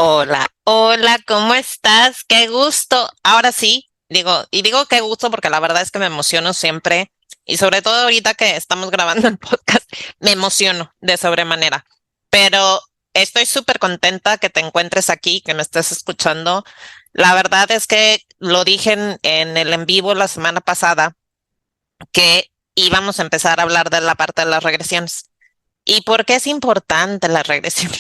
Hola, hola, ¿cómo estás? Qué gusto. Ahora sí, digo qué gusto porque la verdad es que me emociono siempre y sobre todo ahorita que estamos grabando el podcast, me emociono de sobremanera. Pero estoy súper contenta que te encuentres aquí, que me estés escuchando. La verdad es que lo dije en el en vivo la semana pasada que íbamos a empezar a hablar de la parte de las regresiones. ¿Y por qué es importante la regresión?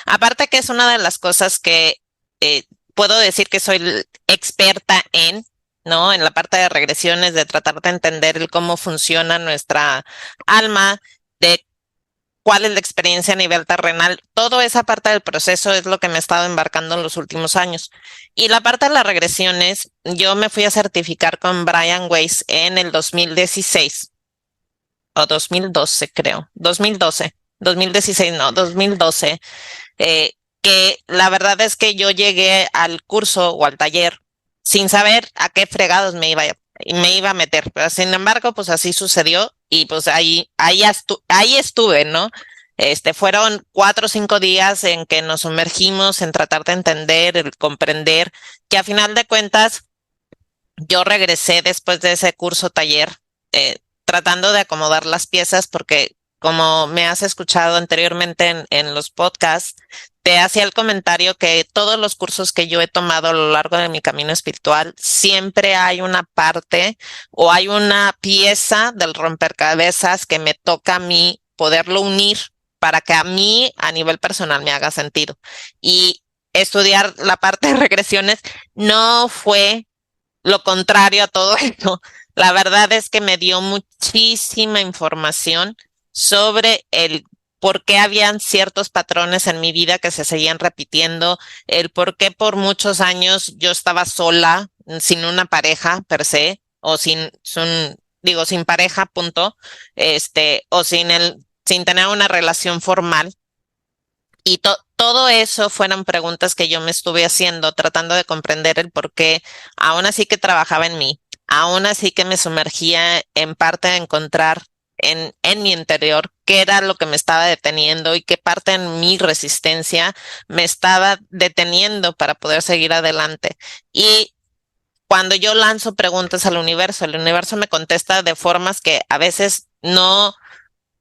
Aparte que es una de las cosas que eh, puedo decir que soy experta en, ¿no? En la parte de regresiones, de tratar de entender el cómo funciona nuestra alma, de cuál es la experiencia a nivel terrenal. Toda esa parte del proceso es lo que me he estado embarcando en los últimos años. Y la parte de las regresiones, yo me fui a certificar con Brian Weiss en el 2016 o 2012, creo, 2012, 2016, no, 2012, que la verdad es que yo llegué al curso o al taller sin saber a qué fregados me iba a meter, pero sin embargo, pues así sucedió y pues ahí estuve, ¿no? Fueron 4 o 5 días en que nos sumergimos en tratar de entender, el comprender, que a final de cuentas yo regresé después de ese curso taller, tratando de acomodar las piezas porque como me has escuchado anteriormente en los podcasts, te hacía el comentario que todos los cursos que yo he tomado a lo largo de mi camino espiritual, siempre hay una parte o hay una pieza del rompecabezas que me toca a mí poderlo unir para que a mí a nivel personal me haga sentido. Y estudiar la parte de regresiones no fue lo contrario a todo esto. La verdad es que me dio muchísima información sobre el por qué habían ciertos patrones en mi vida que se seguían repitiendo, el por qué por muchos años yo estaba sola, sin una pareja per se, o sin pareja, punto, o sin tener una relación formal. Y todo eso fueron preguntas que yo me estuve haciendo, tratando de comprender el por qué, aún así que trabajaba en mí, aún así que me sumergía en parte de encontrar en mi interior qué era lo que me estaba deteniendo y qué parte en mi resistencia me estaba deteniendo para poder seguir adelante. Y cuando yo lanzo preguntas al universo, el universo me contesta de formas que a veces no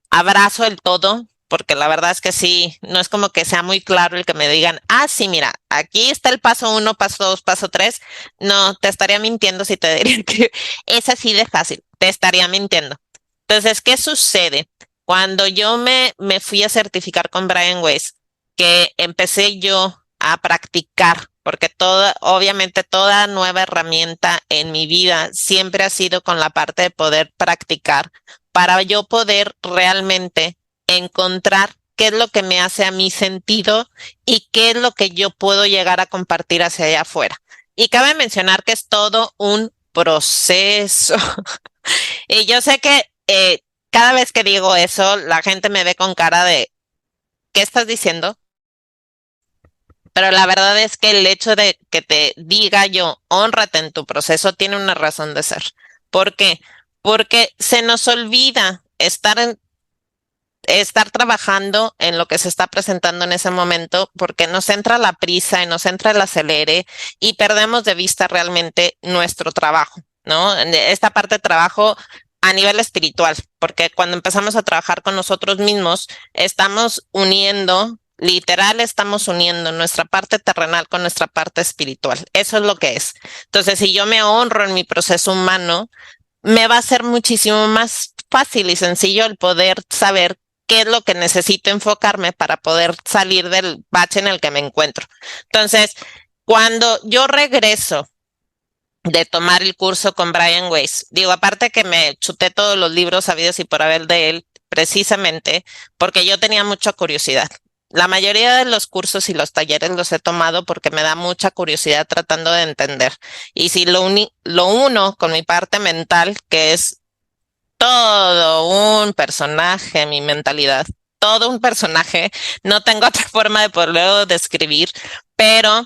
abrazo el todo, porque la verdad es que sí, no es como que sea muy claro el que me digan, ah, sí, mira, aquí está el paso uno, paso dos, paso tres. No, te estaría mintiendo si te diría que es así de fácil, te estaría mintiendo. Entonces, ¿qué sucede? Cuando yo me fui a certificar con Brian Weiss, que empecé yo a practicar, porque obviamente toda nueva herramienta en mi vida siempre ha sido con la parte de poder practicar para yo poder realmente encontrar qué es lo que me hace a mí sentido y qué es lo que yo puedo llegar a compartir hacia allá afuera. Y cabe mencionar que es todo un proceso. Y yo sé que cada vez que digo eso, la gente me ve con cara de, ¿qué estás diciendo? Pero la verdad es que el hecho de que te diga yo, hónrate en tu proceso, tiene una razón de ser. ¿Por qué? Porque se nos olvida estar trabajando en lo que se está presentando en ese momento, porque nos entra la prisa y nos entra el acelere y perdemos de vista realmente nuestro trabajo, ¿no? Esta parte de trabajo a nivel espiritual, porque cuando empezamos a trabajar con nosotros mismos, estamos uniendo. Literal, estamos uniendo nuestra parte terrenal con nuestra parte espiritual. Eso es lo que es. Entonces, si yo me honro en mi proceso humano, me va a ser muchísimo más fácil y sencillo el poder saber qué es lo que necesito enfocarme para poder salir del bache en el que me encuentro. Entonces, cuando yo regreso de tomar el curso con Brian Weiss, digo, aparte que me chuté todos los libros sabidos y por haber de él, precisamente porque yo tenía mucha curiosidad. La mayoría de los cursos y los talleres los he tomado porque me da mucha curiosidad tratando de entender. Y si lo uno con mi parte mental, que es todo un personaje, mi mentalidad, todo un personaje. No tengo otra forma de poderlo describir, pero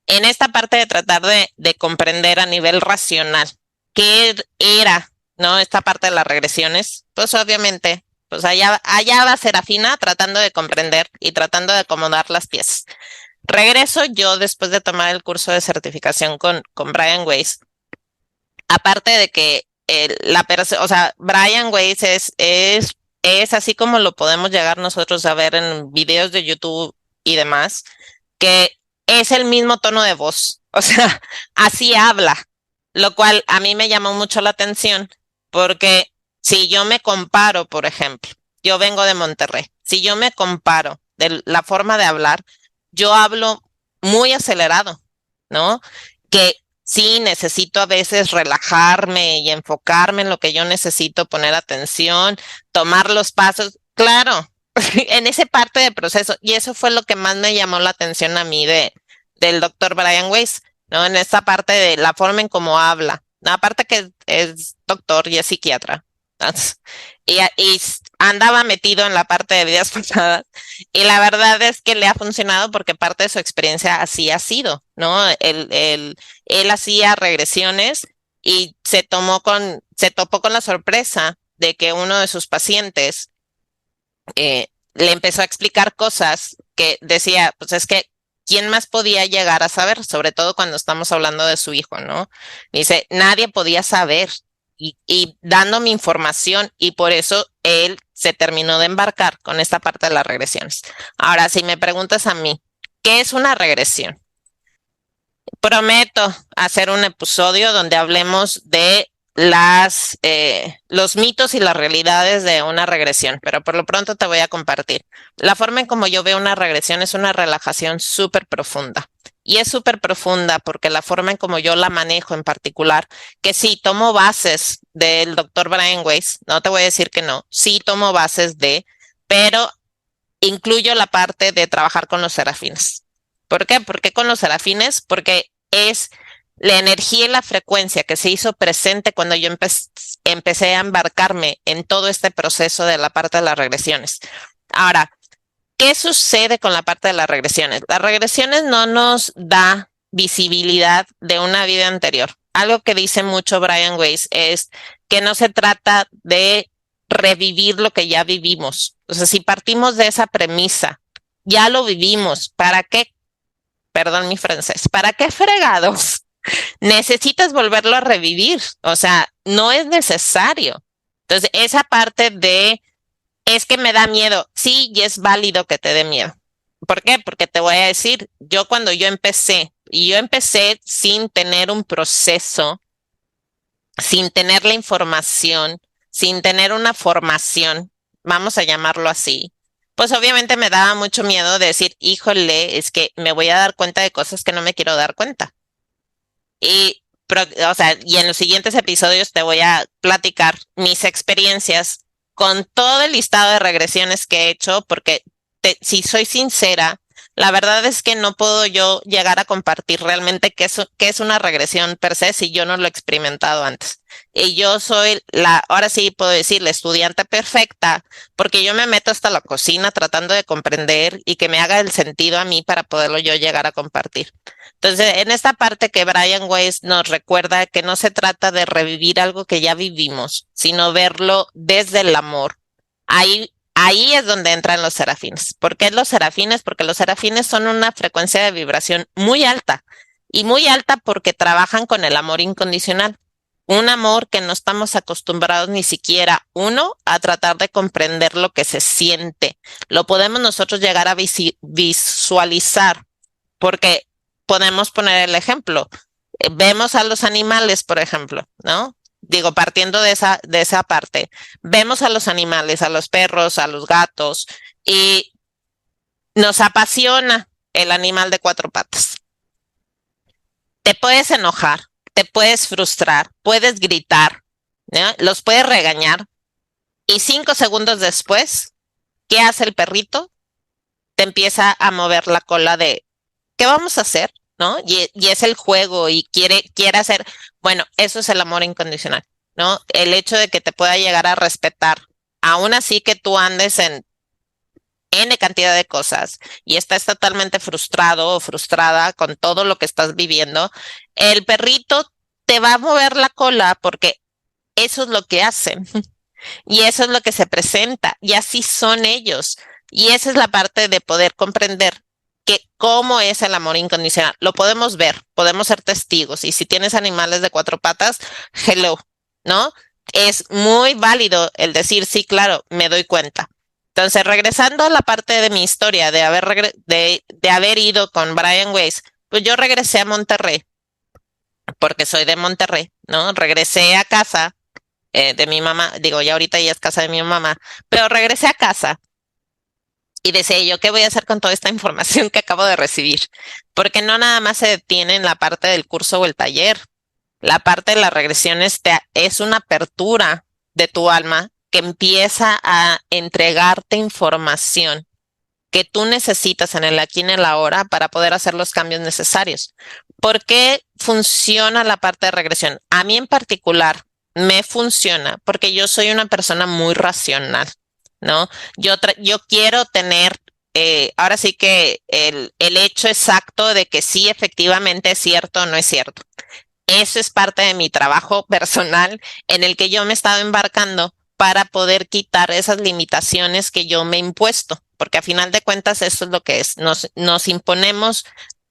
en esta parte de tratar de comprender a nivel racional qué era, ¿no? Esta parte de las regresiones, pues obviamente, pues allá va Serafina tratando de comprender y tratando de acomodar las piezas. Regreso yo después de tomar el curso de certificación con Brian Weiss. Aparte de que o sea, Brian Weiss es así como lo podemos llegar nosotros a ver en videos de YouTube y demás, que es el mismo tono de voz, o sea, así habla, lo cual a mí me llamó mucho la atención, porque si yo me comparo, por ejemplo, yo vengo de Monterrey, si yo me comparo de la forma de hablar, yo hablo muy acelerado, ¿no? Que sí necesito a veces relajarme y enfocarme en lo que yo necesito, poner atención, tomar los pasos, claro, en esa parte del proceso. Y eso fue lo que más me llamó la atención a mí del doctor Brian Weiss, ¿no? En esta parte de la forma en cómo habla. No, aparte que es doctor y es psiquiatra. Y andaba metido en la parte de vidas pasadas. Y la verdad es que le ha funcionado porque parte de su experiencia así ha sido, ¿no? Él hacía regresiones y se topó con la sorpresa de que uno de sus pacientes le empezó a explicar cosas que decía, pues es que, ¿quién más podía llegar a saber? Sobre todo cuando estamos hablando de su hijo, ¿no? Dice, nadie podía saber y dándome información y por eso él se terminó de embarcar con esta parte de las regresiones. Ahora, si me preguntas a mí, ¿qué es una regresión? Prometo hacer un episodio donde hablemos de los mitos y las realidades de una regresión, pero por lo pronto te voy a compartir. La forma en como yo veo una regresión es una relajación súper profunda. Y es súper profunda porque la forma en como yo la manejo en particular, que sí, tomo bases del doctor Brian Weiss, no te voy a decir que no, sí tomo bases pero incluyo la parte de trabajar con los serafines. ¿Por qué? ¿Por qué con los serafines? Porque es la energía y la frecuencia que se hizo presente cuando yo empecé a embarcarme en todo este proceso de la parte de las regresiones. Ahora, ¿qué sucede con la parte de las regresiones? Las regresiones no nos da visibilidad de una vida anterior. Algo que dice mucho Brian Weiss es que no se trata de revivir lo que ya vivimos. O sea, si partimos de esa premisa, ya lo vivimos, ¿para qué? Perdón mi francés, ¿para qué fregados? Necesitas volverlo a revivir. O sea, no es necesario. Entonces, esa parte de es que me da miedo. Sí, y es válido que te dé miedo. ¿Por qué? Porque te voy a decir, yo cuando yo empecé sin tener un proceso, sin tener la información, sin tener una formación, vamos a llamarlo así, pues obviamente me daba mucho miedo de decir, híjole, es que me voy a dar cuenta de cosas que no me quiero dar cuenta. O sea, y en los siguientes episodios te voy a platicar mis experiencias con todo el listado de regresiones que he hecho, porque si soy sincera, la verdad es que no puedo yo llegar a compartir realmente qué es una regresión per se si yo no lo he experimentado antes. Y yo soy ahora sí puedo decir, la estudiante perfecta, porque yo me meto hasta la cocina tratando de comprender y que me haga el sentido a mí para poderlo yo llegar a compartir. Entonces, en esta parte que Brian Weiss nos recuerda que no se trata de revivir algo que ya vivimos, sino verlo desde el amor. Ahí es donde entran los serafines. ¿Por qué los serafines? Porque los serafines son una frecuencia de vibración muy alta y muy alta porque trabajan con el amor incondicional. Un amor que no estamos acostumbrados ni siquiera, uno, a tratar de comprender lo que se siente. Lo podemos nosotros llegar a visualizar porque podemos poner el ejemplo. Vemos a los animales, por ejemplo, ¿no? Digo, partiendo de esa parte, vemos a los animales, a los perros, a los gatos, y nos apasiona el animal de cuatro patas. Te puedes enojar, te puedes frustrar, puedes gritar, ¿no? Los puedes regañar, y 5 segundos después, ¿qué hace el perrito? Te empieza a mover la cola de ¿qué vamos a hacer? ¿No? Y es el juego y quiere hacer, bueno, eso es el amor incondicional, ¿no? El hecho de que te pueda llegar a respetar, aún así que tú andes en N cantidad de cosas y estás totalmente frustrado o frustrada con todo lo que estás viviendo, el perrito te va a mover la cola porque eso es lo que hacen y eso es lo que se presenta y así son ellos. Y esa es la parte de poder comprender cómo es el amor incondicional. Lo podemos ver, podemos ser testigos. Y si tienes animales de cuatro patas, hello, ¿no? Es muy válido el decir, sí, claro, me doy cuenta. Entonces, regresando a la parte de mi historia de haber ido con Brian Weiss, pues yo regresé a Monterrey, porque soy de Monterrey, ¿no? Regresé a casa de mi mamá, digo, ya ahorita ya es casa de mi mamá, pero regresé a casa y decía yo, ¿qué voy a hacer con toda esta información que acabo de recibir? Porque no nada más se detiene en la parte del curso o el taller. La parte de las regresiones es una apertura de tu alma que empieza a entregarte información que tú necesitas en el aquí y en el ahora para poder hacer los cambios necesarios. ¿Por qué funciona la parte de regresión? A mí en particular me funciona porque yo soy una persona muy racional, ¿no? Yo quiero tener, ahora sí que el hecho exacto de que sí efectivamente es cierto o no es cierto. Eso es parte de mi trabajo personal en el que yo me he estado embarcando para poder quitar esas limitaciones que yo me he impuesto, porque a final de cuentas eso es lo que es. Nos imponemos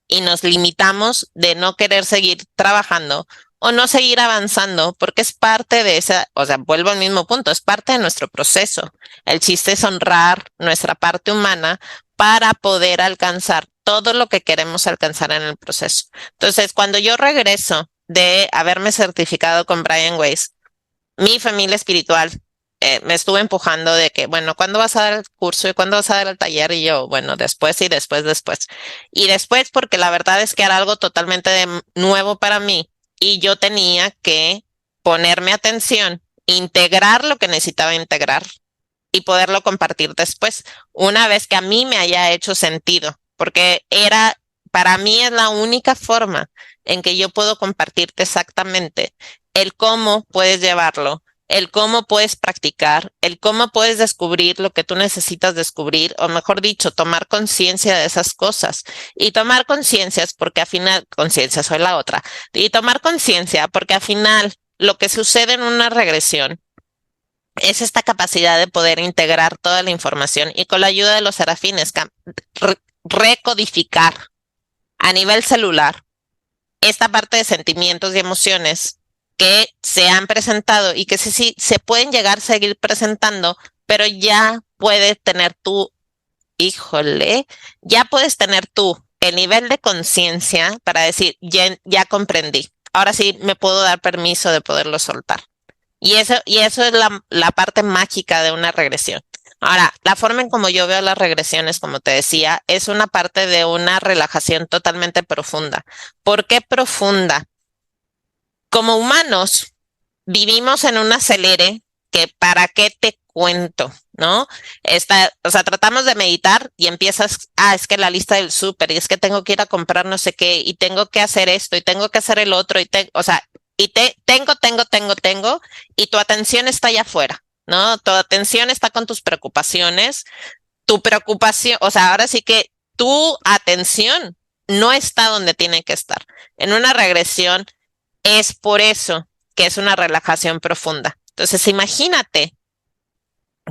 y nos limitamos de no querer seguir trabajando o no seguir avanzando, porque es parte de esa, o sea, vuelvo al mismo punto, es parte de nuestro proceso. El chiste es honrar nuestra parte humana para poder alcanzar todo lo que queremos alcanzar en el proceso. Entonces, cuando yo regreso de haberme certificado con Brian Weiss, mi familia espiritual me estuvo empujando de que, bueno, ¿cuándo vas a dar el curso y cuándo vas a dar el taller? Y yo, bueno, después y después, después. Y después porque la verdad es que era algo totalmente nuevo para mí y yo tenía que ponerme atención, integrar lo que necesitaba integrar y poderlo compartir después, una vez que a mí me haya hecho sentido, porque para mí es la única forma en que yo puedo compartirte exactamente el cómo puedes llevarlo, el cómo puedes practicar, el cómo puedes descubrir lo que tú necesitas descubrir, o mejor dicho, tomar conciencia de esas cosas. Y tomar conciencia es porque al final, conciencia soy la otra, y tomar conciencia porque al final lo que sucede en una regresión es esta capacidad de poder integrar toda la información y con la ayuda de los serafines recodificar a nivel celular esta parte de sentimientos y emociones que se han presentado y que sí se pueden llegar a seguir presentando, pero ya puedes tener tú, híjole, ya puedes tener tú el nivel de conciencia para decir, ya comprendí, ahora sí me puedo dar permiso de poderlo soltar. Y eso es la parte mágica de una regresión. Ahora, la forma en como yo veo las regresiones, como te decía, es una parte de una relajación totalmente profunda. ¿Por qué profunda? Como humanos, vivimos en un acelere que para qué te cuento, ¿no? O sea, tratamos de meditar y empiezas, es que la lista del súper, y es que tengo que ir a comprar no sé qué, y tengo que hacer esto, y tengo que hacer el otro, o sea, tengo, y tu atención está allá afuera, ¿no? Tu atención está con tus preocupaciones, tu preocupación, o sea, ahora sí que tu atención no está donde tiene que estar. En una regresión es por eso que es una relajación profunda. Entonces, imagínate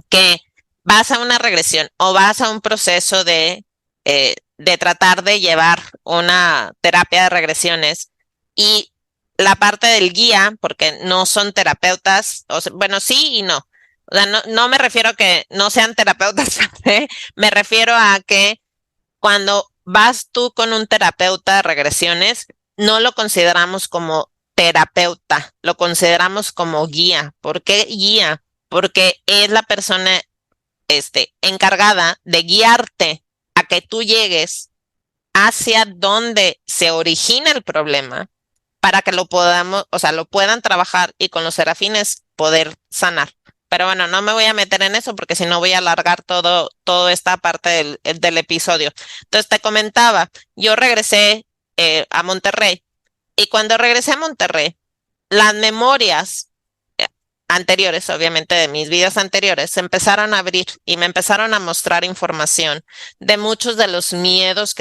que vas a una regresión o vas a un proceso de tratar de llevar una terapia de regresiones y la parte del guía, porque no son terapeutas, o sea, bueno, sí y no. O sea, no me refiero a que no sean terapeutas, ¿eh? Me refiero a que cuando vas tú con un terapeuta de regresiones, no lo consideramos como terapeuta, lo consideramos como guía. ¿Por qué guía? Porque es la persona encargada de guiarte a que tú llegues hacia donde se origina el problema para que lo podamos, o sea, lo puedan trabajar y con los serafines poder sanar. Pero bueno, no me voy a meter en eso porque si no voy a alargar toda esta parte del episodio. Entonces te comentaba, yo regresé a Monterrey y cuando regresé a Monterrey, las memorias anteriores, obviamente de mis vidas anteriores, se empezaron a abrir y me empezaron a mostrar información de muchos de los miedos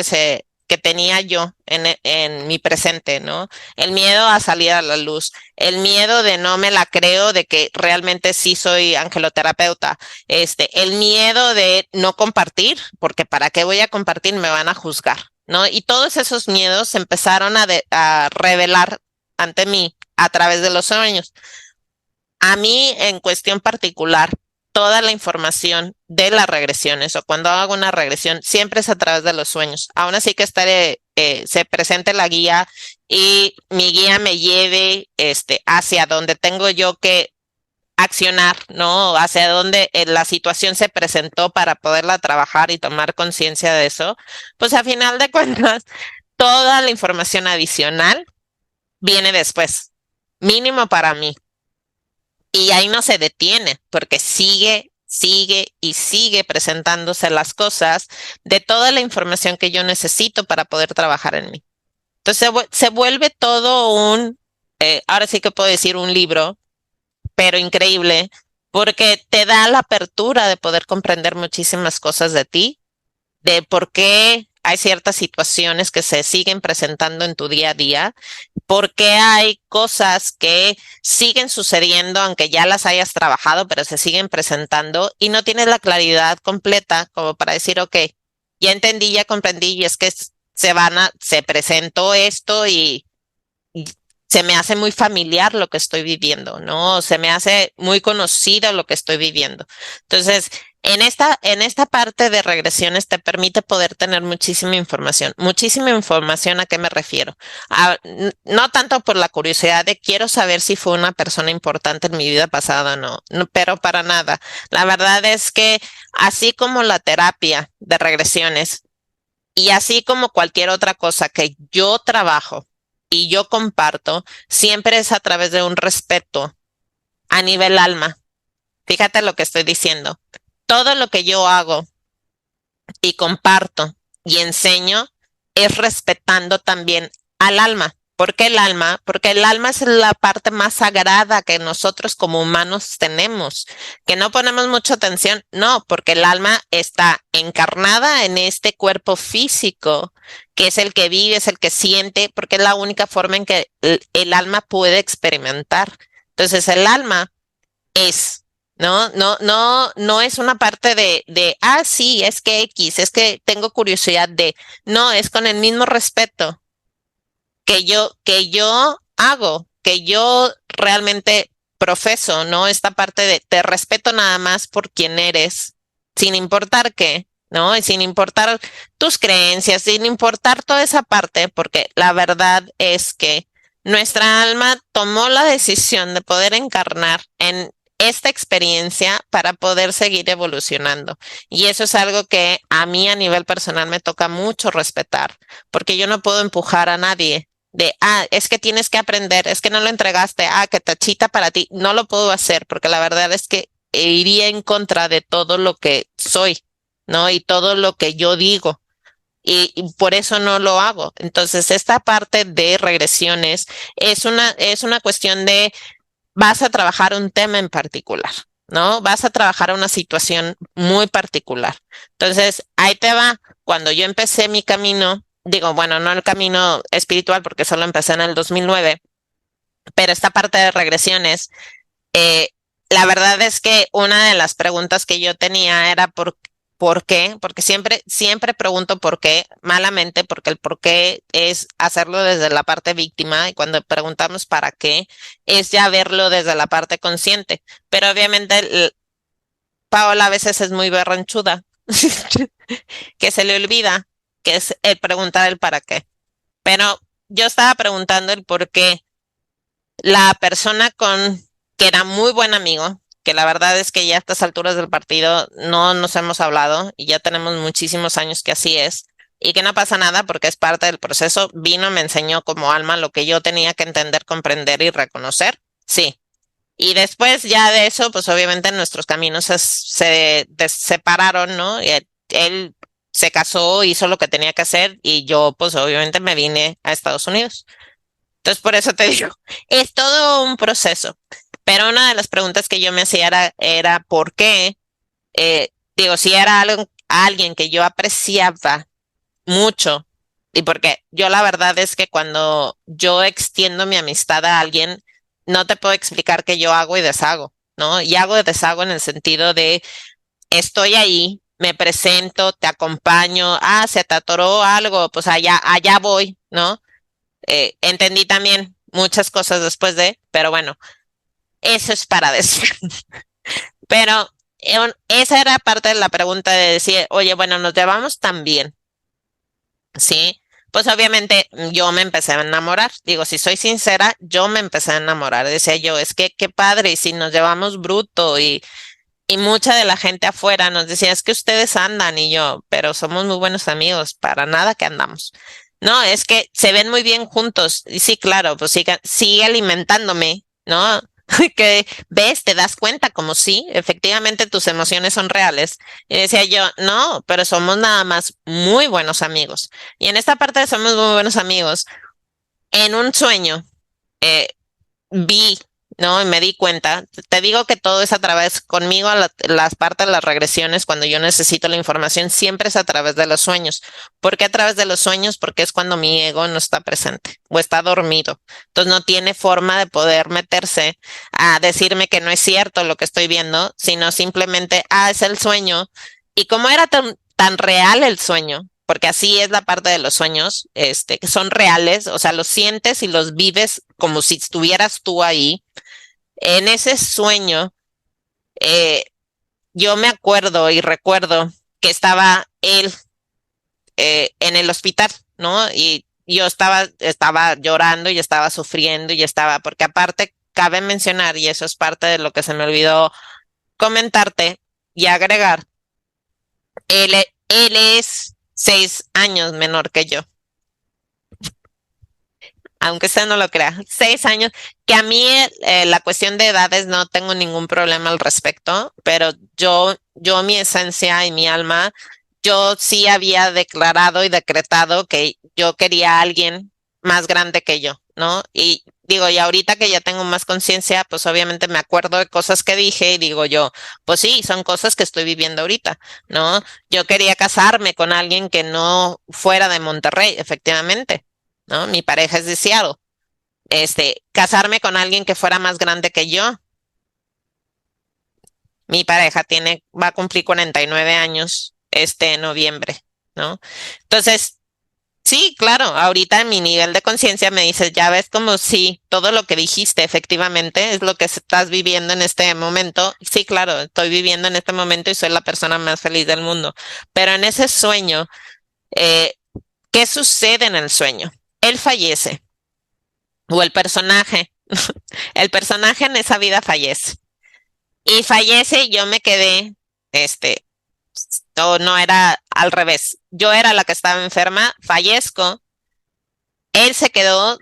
que tenía yo en mi presente, ¿no? El miedo a salir a la luz, el miedo de no me la creo de que realmente sí soy angeloterapeuta, el miedo de no compartir, porque para qué voy a compartir, me van a juzgar, ¿no? Y todos esos miedos se empezaron a revelar ante mí a través de los sueños. A mí, en cuestión particular, toda la información de las regresiones o cuando hago una regresión siempre es a través de los sueños. Aún así que se presente la guía y mi guía me lleve hacia donde tengo yo que accionar, ¿no? Hacia donde la situación se presentó para poderla trabajar y tomar conciencia de eso, pues a final de cuentas, toda la información adicional viene después, mínimo para mí. Y ahí no se detiene, porque sigue y sigue presentándose las cosas de toda la información que yo necesito para poder trabajar en mí. Entonces se vuelve todo ahora sí que puedo decir un libro, pero increíble, porque te da la apertura de poder comprender muchísimas cosas de ti, de por qué hay ciertas situaciones que se siguen presentando en tu día a día, por qué hay cosas que siguen sucediendo aunque ya las hayas trabajado, pero se siguen presentando y no tienes la claridad completa como para decir, ok, ya entendí, ya comprendí y es que se presentó esto y se me hace muy familiar lo que estoy viviendo, ¿no? Se me hace muy conocido lo que estoy viviendo. Entonces, en esta parte de regresiones te permite poder tener muchísima información. Muchísima información, ¿a qué me refiero? No tanto por la curiosidad de quiero saber si fue una persona importante en mi vida pasada, no, no, pero para nada. La verdad es que así como la terapia de regresiones y así como cualquier otra cosa que yo trabajo y yo comparto, siempre es a través de un respeto a nivel alma. Fíjate lo que estoy diciendo. Todo lo que yo hago y comparto y enseño es respetando también al alma. ¿Por qué el alma? Porque el alma es la parte más sagrada que nosotros como humanos tenemos, que no ponemos mucha atención. No, porque el alma está encarnada en este cuerpo físico, que es el que vive, es el que siente, porque es la única forma en que el alma puede experimentar. Entonces, el alma es, ¿no? No es una parte sí, es que X, es que tengo curiosidad no, es con el mismo respeto que yo hago, que yo realmente profeso, ¿no? Esta parte de te respeto nada más por quien eres, sin importar qué, ¿no? Y sin importar tus creencias, sin importar toda esa parte, porque la verdad es que nuestra alma tomó la decisión de poder encarnar en esta experiencia para poder seguir evolucionando. Y eso es algo que a mí a nivel personal me toca mucho respetar, porque yo no puedo empujar a nadie es que tienes que aprender, es que no lo entregaste, que tachita para ti. No lo puedo hacer porque la verdad es que iría en contra de todo lo que soy, ¿no? Y todo lo que yo digo. Y por eso no lo hago. Entonces, esta parte de regresiones es una cuestión de vas a trabajar un tema en particular, ¿no? Vas a trabajar una situación muy particular. Entonces, ahí te va. Cuando yo empecé mi camino, digo, bueno, no el camino espiritual porque solo empecé en el 2009, pero esta parte de regresiones, eh, la verdad es que una de las preguntas que yo tenía era ¿por qué? Porque siempre pregunto por qué, malamente, porque el por qué es hacerlo desde la parte víctima y cuando preguntamos para qué, es ya verlo desde la parte consciente. Pero obviamente Paola a veces es muy berronchuda, que se le olvida, que es el preguntar el para qué. Pero yo estaba preguntando el por qué la persona que era muy buen amigo, que la verdad es que ya a estas alturas del partido no nos hemos hablado y ya tenemos muchísimos años que así es y que no pasa nada porque es parte del proceso, vino, me enseñó como alma lo que yo tenía que entender, comprender y reconocer, sí. Y después ya de eso, pues obviamente nuestros caminos se separaron, ¿no? Y él se casó, hizo lo que tenía que hacer y yo pues obviamente me vine a Estados Unidos. Entonces, por eso te digo, es todo un proceso. Pero una de las preguntas que yo me hacía era ¿por qué? Digo, si era alguien que yo apreciaba mucho Y porque yo la verdad es que cuando yo extiendo mi amistad a alguien, no te puedo explicar que yo hago y deshago, ¿no? Y hago y deshago en el sentido de estoy ahí, me presento, te acompaño, se te atoró algo, pues allá voy, ¿no? Entendí también muchas cosas después pero bueno, eso es para decir. Pero esa era parte de la pregunta de decir, oye, bueno, nos llevamos tan bien, ¿sí? Pues obviamente yo me empecé a enamorar. Digo, si soy sincera, yo me empecé a enamorar. Decía yo, es que qué padre, y si nos llevamos bruto y mucha de la gente afuera nos decía, es que ustedes andan y yo, pero somos muy buenos amigos, para nada que andamos. No, es que se ven muy bien juntos. Y sí, claro, pues sigue alimentándome, ¿no? Que ves, te das cuenta como sí, efectivamente tus emociones son reales. Y decía yo, no, pero somos nada más muy buenos amigos. Y en esta parte de somos muy buenos amigos, en un sueño, eh, vi, ¿no? Y me di cuenta. Te digo que todo es a través, conmigo, las partes de las regresiones, cuando yo necesito la información, siempre es a través de los sueños. ¿Por qué a través de los sueños? Porque es cuando mi ego no está presente o está dormido. Entonces no tiene forma de poder meterse a decirme que no es cierto lo que estoy viendo, sino simplemente, es el sueño. Y como era tan real el sueño, porque así es la parte de los sueños, que son reales, o sea, los sientes y los vives como si estuvieras tú ahí. En ese sueño, eh, yo me acuerdo y recuerdo que estaba él en el hospital, ¿no? Y yo estaba llorando y estaba sufriendo y estaba, porque aparte cabe mencionar, y eso es parte de lo que se me olvidó comentarte y agregar, él es 6 años menor que yo. Aunque usted no lo crea, 6 años, que a mí la cuestión de edades no tengo ningún problema al respecto, pero mi esencia y mi alma, yo sí había declarado y decretado que yo quería a alguien más grande que yo, ¿no? Y digo, y ahorita que ya tengo más conciencia, pues obviamente me acuerdo de cosas que dije y digo yo, pues sí, son cosas que estoy viviendo ahorita, ¿no? Yo quería casarme con alguien que no fuera de Monterrey, efectivamente. ¿No? Mi pareja es de Seattle. Casarme con alguien que fuera más grande que yo. Mi pareja va a cumplir 49 años este noviembre, ¿no? Entonces, sí, claro, ahorita en mi nivel de conciencia me dices, ya ves como sí, todo lo que dijiste efectivamente es lo que estás viviendo en este momento. Sí, claro, estoy viviendo en este momento y soy la persona más feliz del mundo. Pero en ese sueño, eh, ¿qué sucede en el sueño? Él fallece o el personaje en esa vida fallece. Y fallece y yo me quedé, este, no era al revés. Yo era la que estaba enferma, fallezco, él se quedó,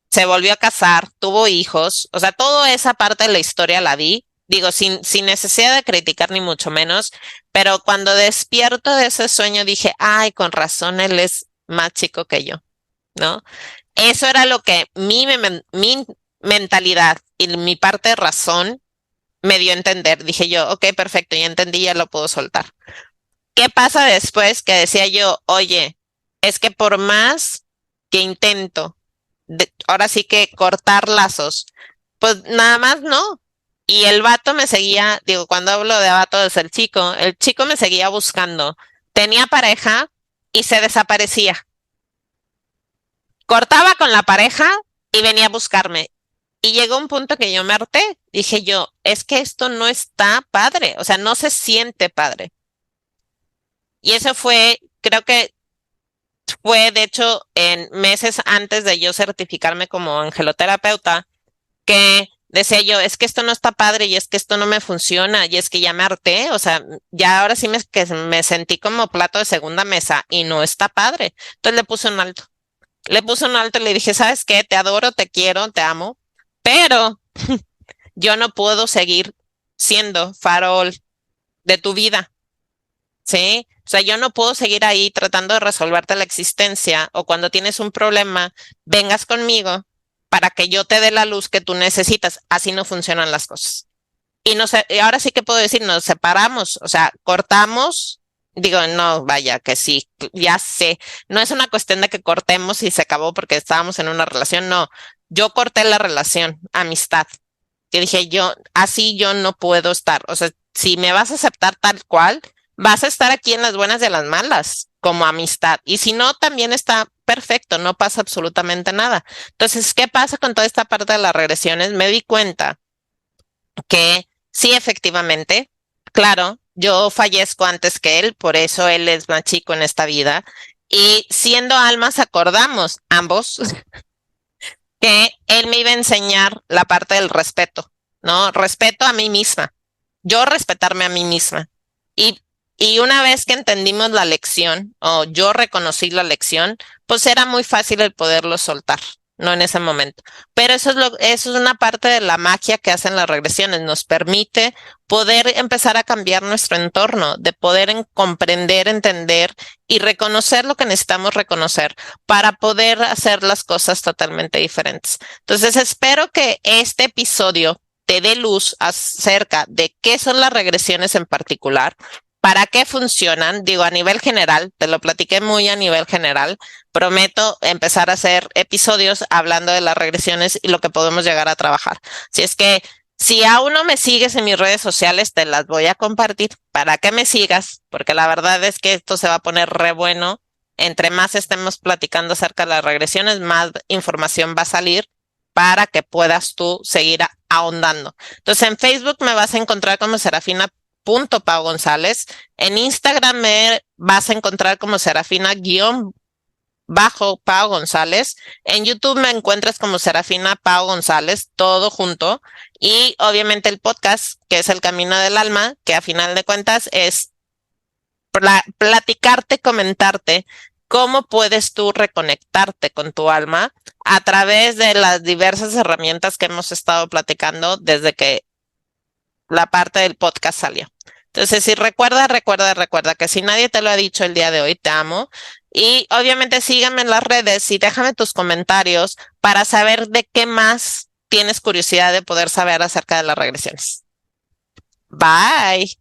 se volvió a casar, tuvo hijos, o sea, toda esa parte de la historia la vi, digo, sin necesidad de criticar ni mucho menos, pero cuando despierto de ese sueño dije, ay, con razón, él es más chico que yo, ¿no? Eso era lo que mi mentalidad y mi parte de razón me dio a entender. Dije yo, ok, perfecto, ya entendí, ya lo puedo soltar. ¿Qué pasa después? Que decía yo, oye, es que por más que intento, ahora sí que cortar lazos, pues nada más no. Y el vato me seguía, digo, cuando hablo de vato es el chico me seguía buscando. Tenía pareja y se desaparecía. Cortaba con la pareja y venía a buscarme. Y llegó un punto que yo me harté. Dije yo, es que esto no está padre, o sea, no se siente padre. Y eso fue, creo que fue de hecho en meses antes de yo certificarme como angeloterapeuta, que decía yo, es que esto no está padre y es que esto no me funciona y es que ya me harté, o sea, ya ahora sí que me sentí como plato de segunda mesa y no está padre. Entonces le puse un alto. Le puse un alto y le dije, ¿sabes qué? Te adoro, te quiero, te amo, pero yo no puedo seguir siendo farol de tu vida, ¿sí? O sea, yo no puedo seguir ahí tratando de resolverte la existencia o cuando tienes un problema, vengas conmigo para que yo te dé la luz que tú necesitas. Así no funcionan las cosas. Y ahora sí que puedo decir, nos separamos, o sea, cortamos, Digo, no, vaya, que sí, ya sé. No es una cuestión de que cortemos y se acabó porque estábamos en una relación, no. Yo corté la relación, amistad. Que dije, así yo no puedo estar. O sea, si me vas a aceptar tal cual, vas a estar aquí en las buenas y en las malas, como amistad. Y si no, también está perfecto, no pasa absolutamente nada. Entonces, ¿qué pasa con toda esta parte de las regresiones? Me di cuenta que sí, efectivamente, claro, yo fallezco antes que él, por eso él es más chico en esta vida. Y siendo almas, acordamos ambos que él me iba a enseñar la parte del respeto, ¿no? Respeto a mí misma, yo respetarme a mí misma. Y, y una vez que entendimos la lección, o yo reconocí la lección, pues era muy fácil el poderlo soltar, no en ese momento. Pero eso es una parte de la magia que hacen las regresiones, nos permite poder empezar a cambiar nuestro entorno, de poder comprender, entender y reconocer lo que necesitamos reconocer para poder hacer las cosas totalmente diferentes. Entonces, espero que este episodio te dé luz acerca de qué son las regresiones en particular, para qué funcionan, digo, a nivel general, te lo platiqué muy a nivel general. Prometo empezar a hacer episodios hablando de las regresiones y lo que podemos llegar a trabajar. Si es que si aún no me sigues en mis redes sociales, te las voy a compartir para que me sigas, porque la verdad es que esto se va a poner re bueno. Entre más estemos platicando acerca de las regresiones, más información va a salir para que puedas tú seguir ahondando. Entonces, en Facebook me vas a encontrar como Serafina.pau González. En Instagram me vas a encontrar como Serafina-Pau González. En YouTube me encuentras como Serafina Pau González, todo junto. Y obviamente el podcast, que es El Camino del Alma, que a final de cuentas es platicarte, comentarte cómo puedes tú reconectarte con tu alma a través de las diversas herramientas que hemos estado platicando desde que la parte del podcast salió. Entonces, si recuerda que si nadie te lo ha dicho el día de hoy, te amo. Y obviamente sígueme en las redes y déjame tus comentarios para saber de qué más tienes curiosidad de poder saber acerca de las regresiones. Bye.